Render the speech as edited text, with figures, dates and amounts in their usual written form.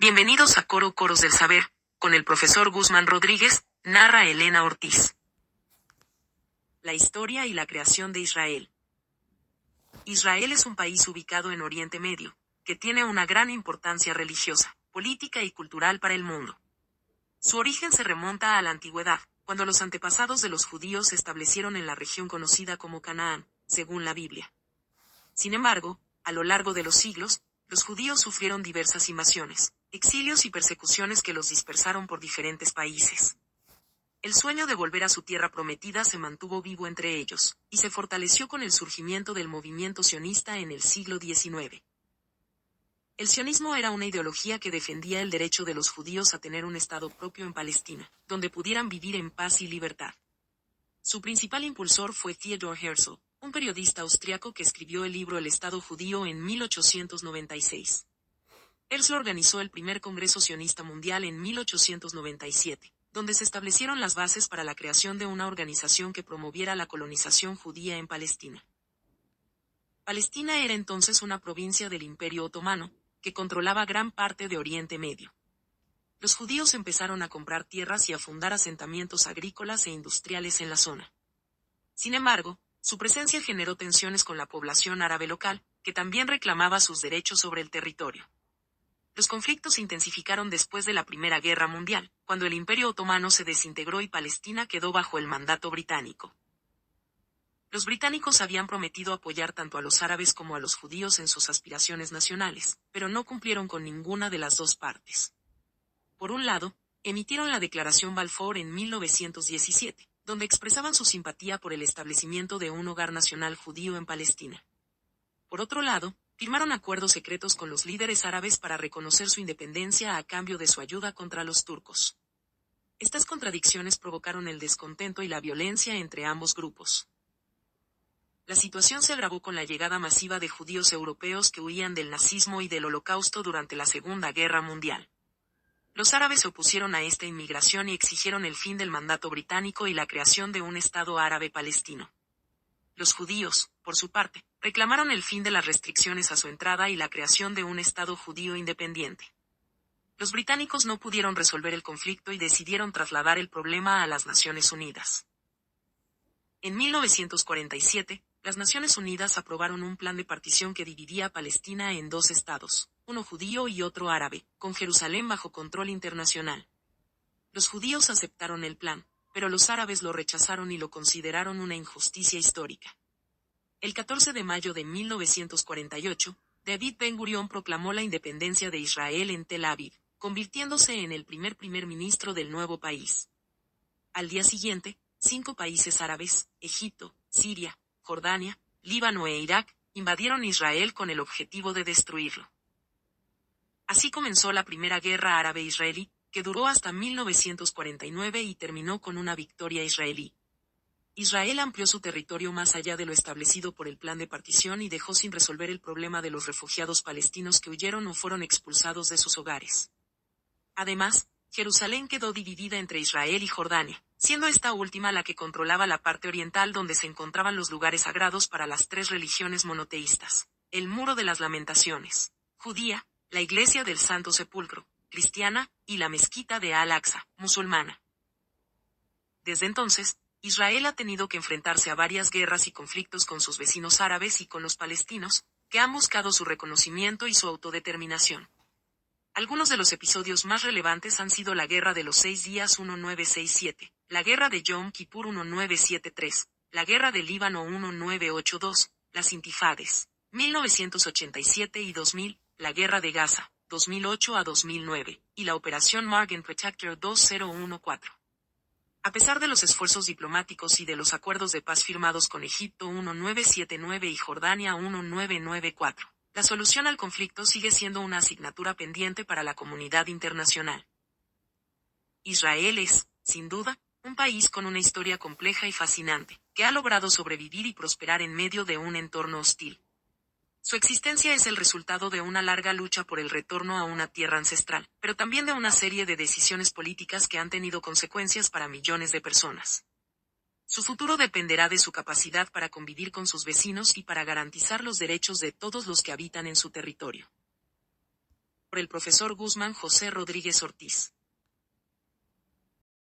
Bienvenidos a Coros del Saber, con el profesor Guzmán Rodríguez, narra Elena Ortiz. La historia y la creación de Israel. Israel es un país ubicado en Oriente Medio, que tiene una gran importancia religiosa, política y cultural para el mundo. Su origen se remonta a la antigüedad, cuando los antepasados de los judíos se establecieron en la región conocida como Canaán, según la Biblia. Sin embargo, a lo largo de los siglos, los judíos sufrieron diversas invasiones, exilios y persecuciones que los dispersaron por diferentes países. El sueño de volver a su tierra prometida se mantuvo vivo entre ellos, y se fortaleció con el surgimiento del movimiento sionista en el siglo XIX. El sionismo era una ideología que defendía el derecho de los judíos a tener un estado propio en Palestina, donde pudieran vivir en paz y libertad. Su principal impulsor fue Theodor Herzl, un periodista austriaco que escribió el libro El Estado Judío en 1896. Herzl organizó el primer Congreso Sionista Mundial en 1897, donde se establecieron las bases para la creación de una organización que promoviera la colonización judía en Palestina. Palestina era entonces una provincia del Imperio Otomano, que controlaba gran parte de Oriente Medio. Los judíos empezaron a comprar tierras y a fundar asentamientos agrícolas e industriales en la zona. Sin embargo, su presencia generó tensiones con la población árabe local, que también reclamaba sus derechos sobre el territorio. Los conflictos se intensificaron después de la Primera Guerra Mundial, cuando el Imperio Otomano se desintegró y Palestina quedó bajo el mandato británico. Los británicos habían prometido apoyar tanto a los árabes como a los judíos en sus aspiraciones nacionales, pero no cumplieron con ninguna de las dos partes. Por un lado, emitieron la Declaración Balfour en 1917, donde expresaban su simpatía por el establecimiento de un hogar nacional judío en Palestina. Por otro lado, firmaron acuerdos secretos con los líderes árabes para reconocer su independencia a cambio de su ayuda contra los turcos. Estas contradicciones provocaron el descontento y la violencia entre ambos grupos. La situación se agravó con la llegada masiva de judíos europeos que huían del nazismo y del Holocausto durante la Segunda Guerra Mundial. Los árabes se opusieron a esta inmigración y exigieron el fin del mandato británico y la creación de un Estado árabe palestino. Los judíos, por su parte, reclamaron el fin de las restricciones a su entrada y la creación de un Estado judío independiente. Los británicos no pudieron resolver el conflicto y decidieron trasladar el problema a las Naciones Unidas. En 1947, las Naciones Unidas aprobaron un plan de partición que dividía a Palestina en dos estados, uno judío y otro árabe, con Jerusalén bajo control internacional. Los judíos aceptaron el plan, pero los árabes lo rechazaron y lo consideraron una injusticia histórica. El 14 de mayo de 1948, David Ben-Gurión proclamó la independencia de Israel en Tel Aviv, convirtiéndose en el primer ministro del nuevo país. Al día siguiente, 5 países árabes, Egipto, Siria, Jordania, Líbano e Irak, invadieron Israel con el objetivo de destruirlo. Así comenzó la Primera Guerra Árabe-Israelí, que duró hasta 1949 y terminó con una victoria israelí. Israel amplió su territorio más allá de lo establecido por el plan de partición y dejó sin resolver el problema de los refugiados palestinos que huyeron o fueron expulsados de sus hogares. Además, Jerusalén quedó dividida entre Israel y Jordania, siendo esta última la que controlaba la parte oriental donde se encontraban los lugares sagrados para las 3 religiones monoteístas: el Muro de las Lamentaciones, judía, la Iglesia del Santo Sepulcro, cristiana, y la Mezquita de Al-Aqsa, musulmana. Desde entonces, Israel ha tenido que enfrentarse a varias guerras y conflictos con sus vecinos árabes y con los palestinos, que han buscado su reconocimiento y su autodeterminación. Algunos de los episodios más relevantes han sido la Guerra de los 6 días 1967, la Guerra de Yom Kippur 1973, la Guerra del Líbano 1982, las Intifades, 1987 y 2000, la Guerra de Gaza, 2008 a 2009, y la Operación Margin Protector 2014. A pesar de los esfuerzos diplomáticos y de los acuerdos de paz firmados con Egipto 1979 y Jordania 1994, la solución al conflicto sigue siendo una asignatura pendiente para la comunidad internacional. Israel es, sin duda, un país con una historia compleja y fascinante, que ha logrado sobrevivir y prosperar en medio de un entorno hostil. Su existencia es el resultado de una larga lucha por el retorno a una tierra ancestral, pero también de una serie de decisiones políticas que han tenido consecuencias para millones de personas. Su futuro dependerá de su capacidad para convivir con sus vecinos y para garantizar los derechos de todos los que habitan en su territorio. Por el profesor Guzmán José Rodríguez Ortiz.